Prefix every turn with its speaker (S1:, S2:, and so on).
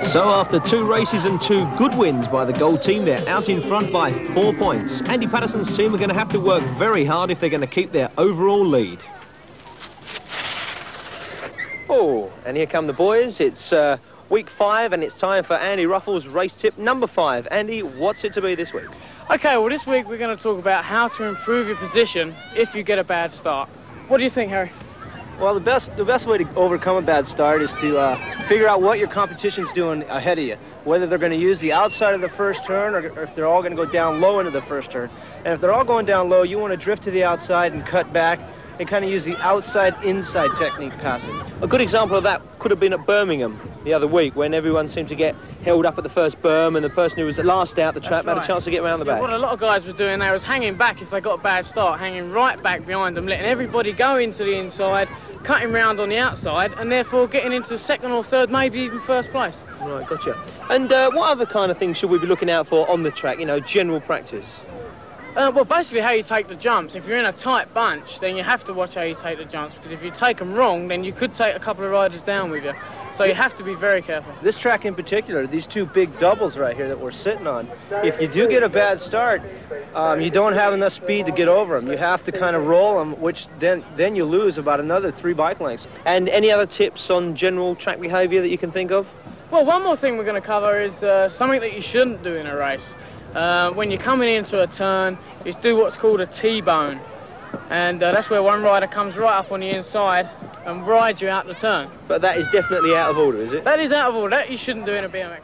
S1: So after 2 races and 2 good wins by the gold team, they're out in front by 4 points. Andy Patterson's team are going to have to work very hard if they're going to keep their overall lead. Oh, and here come the boys. It's week 5 and it's time for Andy Ruffles' race tip number 5. Andy, what's it to be this week?
S2: Okay, well this week we're going to talk about how to improve your position if you get a bad start. What do you think, Harry?
S3: Well, the best way to overcome a bad start is to figure out what your competition's doing ahead of you. Whether they're going to use the outside of the first turn or if they're all going to go down low into the first turn. And if they're all going down low, you want to drift to the outside and cut back and kind of use the outside-inside technique passing.
S1: A good example of that could have been at Birmingham the other week when everyone seemed to get held up at the first berm and the person who was last out the trap had a chance to get around the back.
S2: What a lot of guys were doing there was hanging back if they got a bad start, hanging right back behind them, letting everybody go into the inside, cutting round on the outside, and therefore getting into second or third, maybe even first place.
S1: Right, gotcha. And what other kind of things should we be looking out for on the track, you know, general practice?
S2: Well, basically how you take the jumps. If you're in a tight bunch, then you have to watch how you take the jumps, because if you take them wrong, then you could take a couple of riders down with you. So you have to be very careful.
S3: This track in particular, these 2 big doubles right here that we're sitting on, if you do get a bad start, you don't have enough speed to get over them. You have to kind of roll them, which then you lose about another 3 bike lengths.
S1: And any other tips on general track behaviour that you can think of?
S2: Well, one more thing we're going to cover is something that you shouldn't do in a race. When you're coming into a turn, is do what's called a T-bone. And that's where one rider comes right up on the inside and rides you out the turn.
S1: But that is definitely out of order, is it?
S2: That is out of order. That you shouldn't do in a BMX.